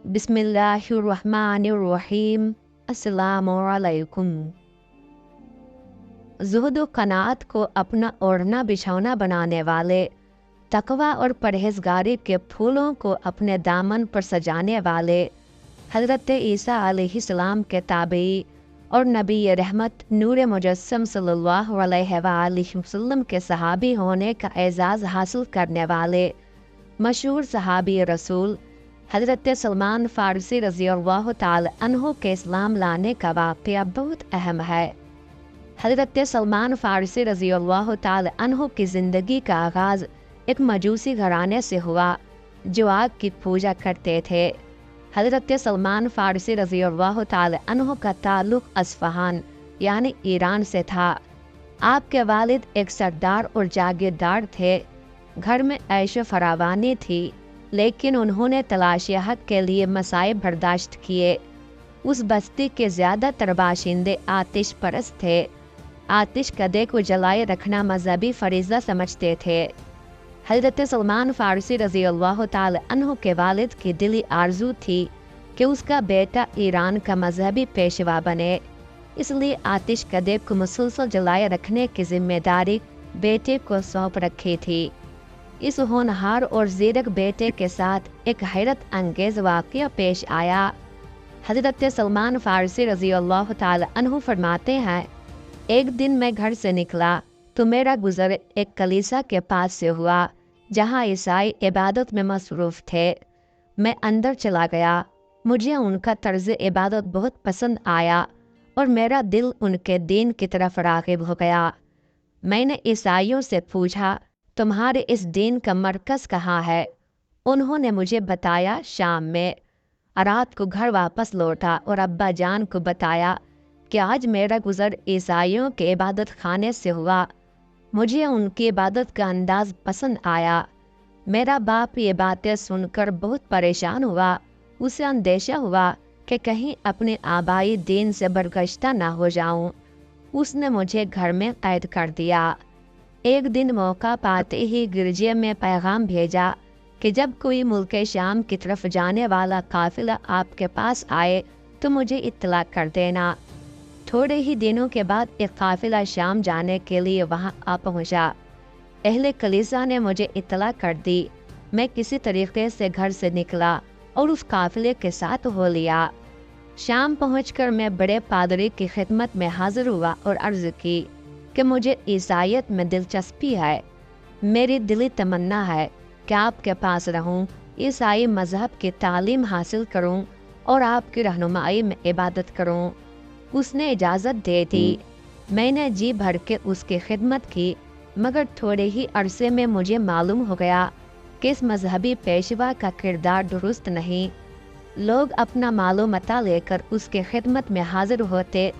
बिस्मिल्लाहिर्रहमानिर्रहीम। अस्सलामुअलैकुम। ज़ुहद व क़नाअत को अपना ओढ़ना बिछौना बनाने वाले, तकवा और परहेज़गारी के फूलों को अपने दामन पर सजाने वाले हज़रत ईसा अलैहिस्सलाम के ताबई और नबी रहमत नूर मुजस्सम सल्लल्लाहु अलैहि वसल्लम के सहाबी होने का एज़ाज़ हासिल करने वाले मशहूर सहाबी रसूल हज़रत सलमान फ़ारसी रज़ियल्लाहु ताला अन्हु के इस्लाम लाने का वाक़या बहुत अहम है। हज़रत सलमान फ़ारसी रज़ियल्लाहु ताला अन्हु की ज़िंदगी का आगाज़ एक मजूसी घराने से हुआ जो आग की पूजा करते थे। हज़रत सलमान फ़ारसी रज़ियल्लाहु ताला अन्हु का ताल्लुक़ अस्फ़हान यानी ईरान से था। आपके वालिद एक सरदार और जागीरदार थे। घर में ऐशो फरावानी थी, लेकिन उन्होंने तलाश हक़ के लिए मसाइब बर्दाश्त किए। उस बस्ती के ज़्यादातर बाशिंदे आतिश परस्त थे। आतिश कदे को जलाए रखना मजहबी फरीज़ा समझते थे। हज़रत सलमान फ़ारसी रज़ियल्लाहु ताला अन्हु के वालिद की दिली आरज़ू थी कि उसका बेटा ईरान का मजहबी पेशवा बने, इसलिए आतिश कदे को मुसलसल जलाए रखने की जिम्मेदारी बेटे को सौंप रखी थी। इस होनहार और ज़ीरक बेटे के साथ एक हैरत अंगेज़ वाक़या पेश आया। हज़रत सलमान फ़ारसी रज़ियल्लाहु ताला अन्हु फरमाते हैं, एक दिन मैं घर से निकला तो मेरा गुज़र एक कलीसा के पास से हुआ जहाँ ईसाई इबादत में मसरूफ़ थे। मैं अंदर चला गया। मुझे उनका तर्ज़ इबादत बहुत पसंद आया और मेरा दिल उनके दीन की तरफ राग़िब हो गया। मैंने ईसाइयों से पूछा, तुम्हारे इस दीन का मरकज़ कहाँ है? उन्होंने मुझे बताया शाम में। रात को घर वापस लौटा और अब्बा जान को बताया कि आज मेरा गुज़र ईसाइयों के इबादत खाने से हुआ। मुझे उनकी इबादत का अंदाज़ पसंद आया। मेरा बाप ये बातें सुनकर बहुत परेशान हुआ। उसे अंदेशा हुआ कि कहीं अपने आबाई दीन से बरगश्ता ना हो जाऊं। उसने मुझे घर में कैद कर दिया। एक दिन मौका पाते ही गिरजे में पैगाम भेजा कि जब कोई मुल्क शाम की तरफ जाने वाला काफ़िला आपके पास आए तो मुझे इत्तला कर देना। थोड़े ही दिनों के बाद एक काफ़िला शाम जाने के लिए वहां आ पहुंचा। अहले कलीसा ने मुझे इत्तला कर दी। मैं किसी तरीके से घर से निकला और उस काफ़िले के साथ हो लिया। शाम पहुंचकर मैं बड़े पादरी की खिदमत में हाजिर हुआ और अर्ज़ की कि मुझे ईसाईयत में दिलचस्पी है। मेरी दिली तमन्ना है कि आपके पास रहूं, ईसाई मज़हब की तालीम हासिल करूं और आपकी रहनुमाई में इबादत करूं। उसने इजाज़त दे दी। मैंने जी भर के उसकी खिदमत की, मगर थोड़े ही अरसे में मुझे मालूम हो गया कि इस मजहबी पेशवा का किरदार दुरुस्त नहीं। लोग अपना मालो मता लेकर उसके खिदमत में हाजिर होते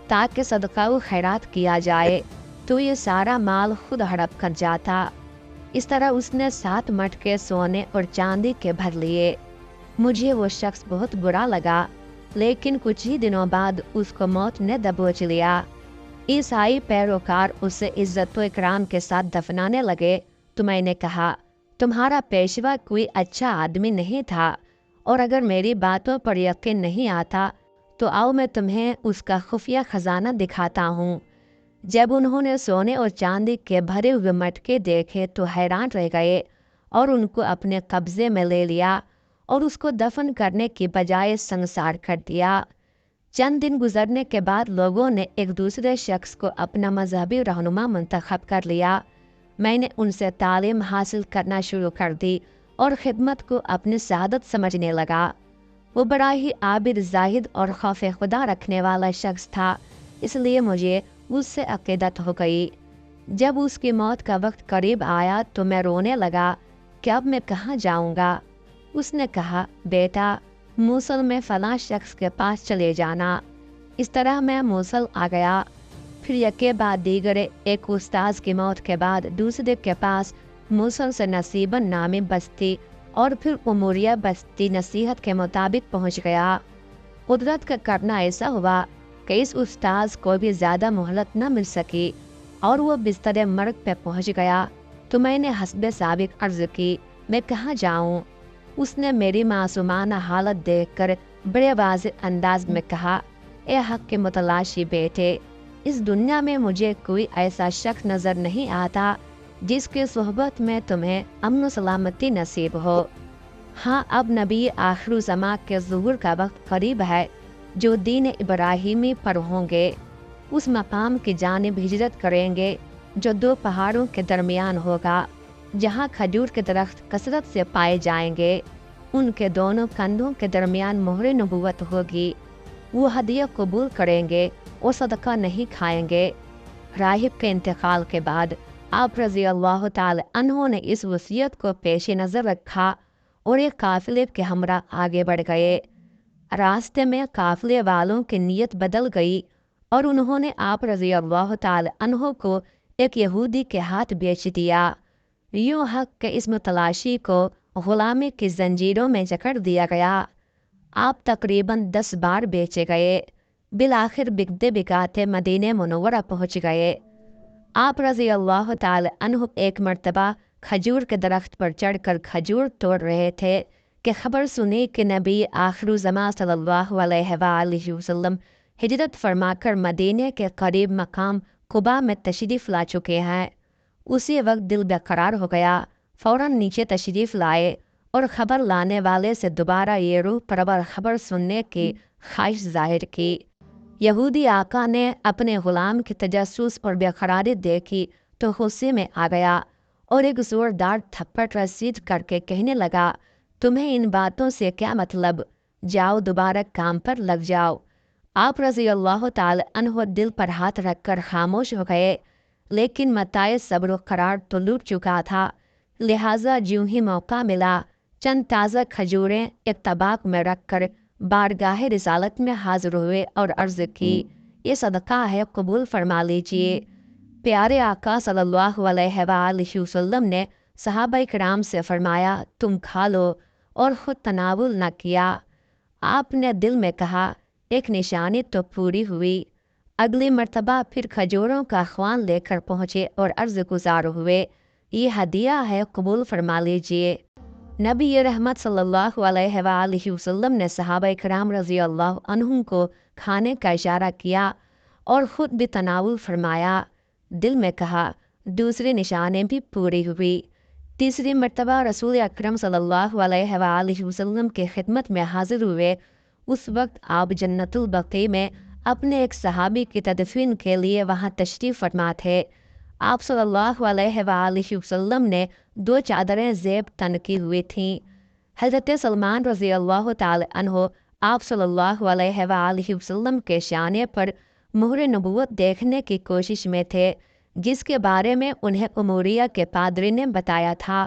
ताकि सदका व खैरात किया जाए, तो ये सारा माल खुद हड़प कर जाता। इस तरह उसने 7 मटके सोने और चांदी के भर लिए। मुझे वो शख्स बहुत बुरा लगा, लेकिन कुछ ही दिनों बाद उसको मौत ने दबोच लिया। ईसाई पैरोकार उसे इज्जत व इकराम के साथ दफनाने लगे तो मैंने कहा, तुम्हारा पेशवा कोई अच्छा आदमी नहीं था, और अगर मेरी बातों पर यकीन नहीं आता तो आओ मैं तुम्हें उसका खुफिया खजाना दिखाता हूँ। जब उन्होंने सोने और चांदी के भरे हुए मटके देखे तो हैरान रह गए और उनको अपने कब्जे में ले लिया और उसको दफन करने की बजाय संसार कर दिया। चंद दिन गुजरने के बाद लोगों ने एक दूसरे शख्स को अपना मजहबी रहनुमा मुंतखब कर लिया। मैंने उनसे तालीम हासिल करना शुरू कर दी और खिदमत को अपनी सादत समझने लगा। वो बड़ा ही आबिद, जाहिद और खौफ खुदा रखने वाला शख्स था, इसलिए मुझे उससे अक़ीदत हो गई। जब उसकी मौत का वक्त करीब आया तो मैं रोने लगा कि अब मैं कहाँ जाऊँगा। उसने कहा, बेटा मूसल में फ़लाँ शख्स के पास चले जाना। इस तरह मैं मूसल आ गया। फिर यके बाद दीगरे एक उस्ताद की मौत के बाद दूसरे के पास मूसल से नसीबन नामी बस्ती और फिर उमूरिया बस्ती नसीहत के मुताबिक पहुंच गया। कुदरत का करना ऐसा हुआ कि इस उस्ताद को भी ज़्यादा मोहलत न मिल सकी और वो बिस्तर मर्ग पे पहुंच गया। तो मैंने हस्बे साबिक अर्ज़ की, मैं कहाँ जाऊँ? उसने मेरी मासूमाना हालत देखकर बड़े वाज़ेह अंदाज में कहा, ए हक के मुतलाशी बेटे, इस दुनिया में मुझे कोई ऐसा शख्स नज़र नहीं आता जिसके सोहबत में तुम्हें अमन सलामती नसीब हो। हाँ, अब नबी आखिर ज़मा के ज़ुहूर का वक्त करीब है जो दीन इब्राहिमी पर होंगे। उस मकाम की जानिब हिजरत करेंगे जो दो पहाड़ों के दरमियान होगा, जहाँ खजूर के दरख्त कसरत से पाए जाएंगे। उनके दोनों कंधों के दरमियान मोहर नबूवत होगी। वो हदिया कबूल करेंगे और सदका नहीं खाएंगे। राहिब के इंतकाल के बाद आप रज़ी अल्लाह ताला अन्हों ने इस वसीयत को पेश नज़र रखा और एक काफिले के हमरा आगे बढ़ गए। रास्ते में काफिले वालों की नीयत बदल गई और उन्होंने आप रज़ी अल्लाह ताला अन्हों को एक यहूदी के हाथ बेच दिया। यूँ हक के इस मुतलाशी को ग़ुलामी की जंजीरों में जकड़ दिया गया। आप तकरीबन 10 बार बेचे गए। बिलाखिर बिकते बिकाते मदीने मुनव्वरा पहुँच गए। आप रज़ी अल्लाह ताला अन्हु एक मर्तबा खजूर के दरख्त पर चढ़कर खजूर तोड़ रहे थे कि खबर सुनी कि नबी आखिर ज़मा सल्लल्लाहु अलैहि वसल्लम हिजरत फरमाकर मदीने के करीब मकाम कुबा में तशरीफ़ ला चुके हैं। उसी वक्त दिल बेकरार हो गया। फ़ौरन नीचे तशरीफ़ लाए और ख़बर लाने वाले से दोबारा ये रूह परवर ख़बर सुनने की ख्वाहिश जाहिर की। यहूदी आका ने अपने ग़ुलाम की तजस्सुस और बेकरारी देखी तो गुस्से में आ गया और एक ज़ोरदार थप्पड़ रसीद करके कहने लगा, तुम्हें इन बातों से क्या मतलब? जाओ दोबारा काम पर लग जाओ। आप रज़ी अल्लाह ताला अन्हु दिल पर हाथ रखकर खामोश हो गए, लेकिन मताए सब्र करार तो लूट चुका था। लिहाजा ज्यों ही मौका मिला, चंद ताज़ा खजूरें एक तबाक में रखकर बारगाह रिसालत में हाजिर हुए और अर्ज़ की, ये सदका है, कबूल फरमा लीजिए। प्यारे आका सल्लल्लाहु अलैहि वसल्लम ने सहाबा किराम से फरमाया, तुम खा लो, और ख़ुद तनावुल न किया। आपने दिल में कहा, एक निशानी तो पूरी हुई। अगली मर्तबा फिर खजूरों का ख्वान लेकर पहुँचे और अर्ज़ गुजार हुए, ये हदिया है, कबूल फरमा लीजिए। नबी रहमत सल्लल्लाहु अलैहि वसल्लम ने सहाबा किराम रज़ी अल्लाह अन्हुम को खाने का इशारा किया और ख़ुद भी तनावुल फरमाया। दिल में कहा, दूसरी निशानी भी पूरी हुई। तीसरी मर्तबा रसूल अकरम सल्लल्लाहु अलैहि वसल्लम के खिदमत में हाजिर हुए। उस वक्त आप जन्नतुल बक़ी में अपने एक सहाबी की तदफीन के लिए वहाँ तशरीफ़ फरमा थे। आप सल्लल्लाहु अलैहि वसल्लम ने 2 चादरें ज़ेब तन की हुई थीं। हज़रत सलमान रज़ी अल्लाह ताला अन्हो आप सल्लल्लाहु अलैहि वसल्लम के शाने पर मुहर नबूवत देखने की कोशिश में थे, जिसके बारे में उन्हें उमूरिया के पादरी ने बताया था।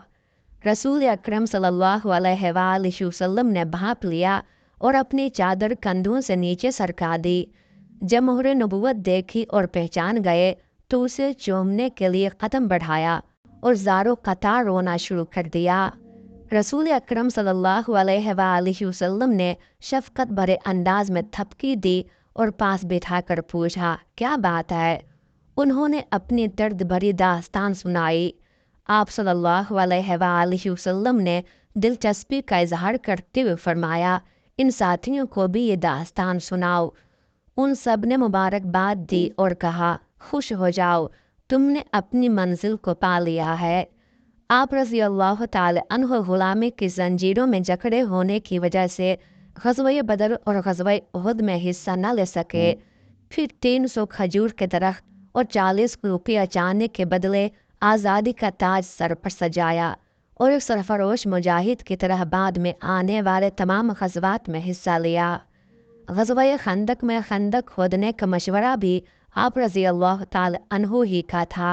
रसूल अकरम सल्लल्लाहु अलैहि वसल्लम ने भांप लिया और अपनी चादर कंधों से नीचे सरका दी। जब मुहर नबूवत देखी और पहचान गए तो उसे चूमने के लिए कदम बढ़ाया और ज़ारो कतार रोना शुरू कर दिया। रसूल अकरम सल्लल्लाहु अलैहि वसल्लम ने शफ़क़त भरे अंदाज में थपकी दी और पास बिठाकर पूछा, क्या बात है? उन्होंने अपनी दर्द भरी दास्तान सुनाई। आप सल्लल्लाहु अलैहि वसल्लम ने दिलचस्पी का इजहार करते हुए फरमाया, इन साथियों को भी ये दास्तान सुनाओ। उन सब ने मुबारकबाद दी और कहा, खुश हो जाओ, तुमने अपनी मंजिल को पा लिया है। आप रज़ी अल्लाह ताला अन्हु ग़ुलामी की जंजीरों में जकड़े होने की वजह से ग़ज़वा बदर और ग़ज़वा उहद में हिस्सा न ले सके। फिर 300 खजूर के दरख्त और 40 रुपया चांदी के बदले आज़ादी का ताज सर पर सजाया और एक सरफरोश मुजाहिद की तरह बाद में आने वाले तमाम ग़ज़वात में हिस्सा लिया। ग़ज़वा खंदक में खंदक खोदने का मशवरा भी आप रज़ी अल्लाह ताला अन्हु ही का था।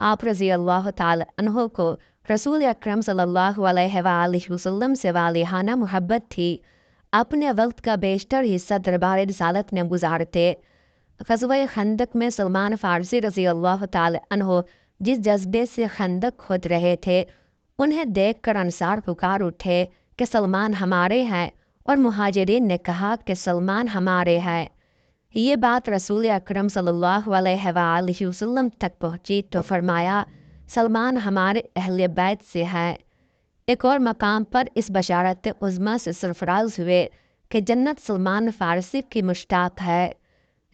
आप रज़ी अल्लाह ताला अन्हु को रसूल अकरम सल्लल्लाहु अलैहि वसल्लम से वालिहाना मोहब्बत थी। अपने वक्त का बेशतर हिस्सा दरबार रिसालत में गुजारते। ग़ज़वा खंदक में सलमान फ़ारसी रज़ी अल्लाह ताला अन्हु जिस जज्बे से खंदक खोद रहे थे, उन्हें देखकर अंसार पुकार उठे कि सलमान हमारे हैं, और मुहाजिरीन ने कहा कि सलमान हमारे हैं। ये बात रसूल अकरम सल्लल्लाहु अलैहि वसल्लम तक पहुँची तो फरमाया, सलमान हमारे अहले बैत से है। ایک اور مقام پر اس بشارت عظمیٰ سے سرفراز ہوئے کہ جنت سلمان فارسی کی مشتاق ہے۔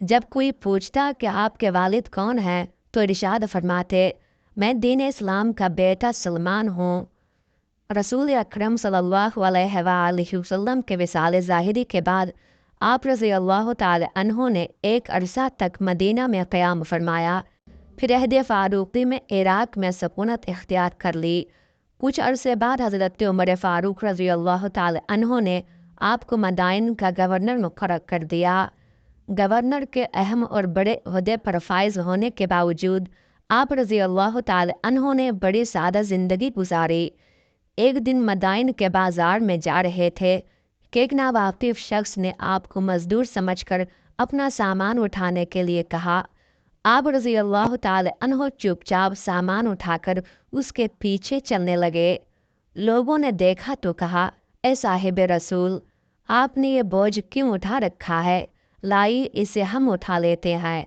جب کوئی پوچھتا کہ آپ کے والد کون ہیں تو ارشاد فرماتے، میں دین اسلام کا بیٹا سلمان ہوں۔ رسول اکرم صلی اللہ علیہ وآلہ وسلم کے وصال ظاہری کے بعد آپ رضی اللہ تعالی عنہ نے ایک عرصہ تک مدینہ میں قیام فرمایا، پھر عہد فاروقی میں عراق میں سکونت اختیار کر لی۔ کچھ عرصے بعد حضرت عمر فاروق رضی اللہ تعالی عنہ نے آپ کو مدائن کا گورنر مقرر کر دیا۔ گورنر کے اہم اور بڑے عہدے پر فائز ہونے کے باوجود آپ رضی اللہ تعالی عنہ نے بڑی سادہ زندگی گزاری۔ ایک دن مدائن کے بازار میں جا رہے تھے کہ ایک ناواقف شخص نے آپ کو مزدور سمجھ کر اپنا سامان اٹھانے کے لیے کہا۔ آپ رضی اللہ تعالی عنہ چپ چاپ سامان اٹھا کر اس کے پیچھے چلنے لگے۔ لوگوں نے دیکھا تو کہا، اے صاحب رسول، آپ نے یہ بوجھ کیوں اٹھا رکھا ہے؟ لائی اسے ہم اٹھا لیتے ہیں۔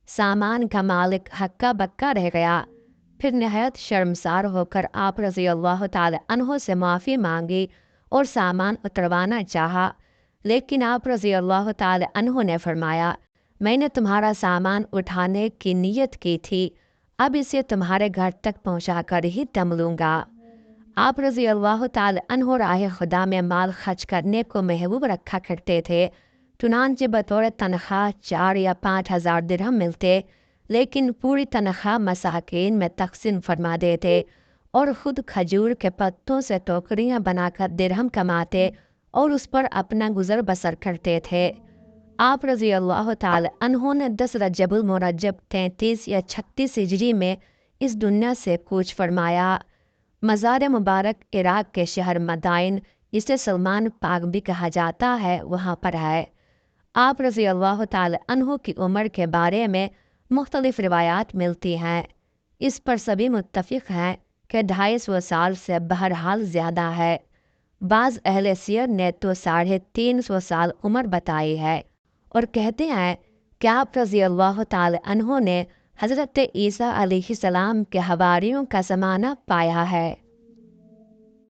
سامان کا مالک ہکا بکا رہ گیا، پھر نہایت شرمسار ہو کر آپ رضی اللہ تعالی عنہ سے معافی مانگی اور سامان اتروانا چاہا، لیکن آپ رضی اللہ تعالی عنہ نے فرمایا، میں نے تمہارا سامان اٹھانے کی نیت کی تھی، اب اسے تمہارے گھر تک پہنچا کر ہی دم لوں گا۔ آپ رضی اللہ تعالی عنہ راہ خدا میں مال خرچ کرنے کو محبوب رکھا کرتے تھے، چنانچہ بطور تنخواہ 4 یا 5 ہزار درہم ملتے، لیکن پوری تنخواہ مساکین میں تقسیم فرما دیتے اور خود کھجور کے پتوں سے ٹوکریاں بنا کر درہم کماتے اور اس پر اپنا گزر بسر کرتے تھے۔ آپ رضی اللہ تعالی عنہ نے 10 رجب المرجب 33 یا 36 ہجری میں اس دنیا سے کوچ فرمایا۔ مزار مبارک عراق کے شہر مدائن، جسے سلمان پاک بھی کہا جاتا ہے، وہاں پر ہے۔ آپ رضی اللہ تعالی عنہ کی عمر کے بارے میں مختلف روایات ملتی ہیں۔ اس پر سبھی متفق ہیں کہ 250 سال سے بہرحال زیادہ ہے۔ بعض اہل سیر نے تو 350 سال عمر بتائی ہے اور کہتے ہیں کہ آپ رضی اللہ تعالی عنہ نے حضرت عیسیٰ علیہ السلام کے حواریوں کا زمانہ پایا ہے۔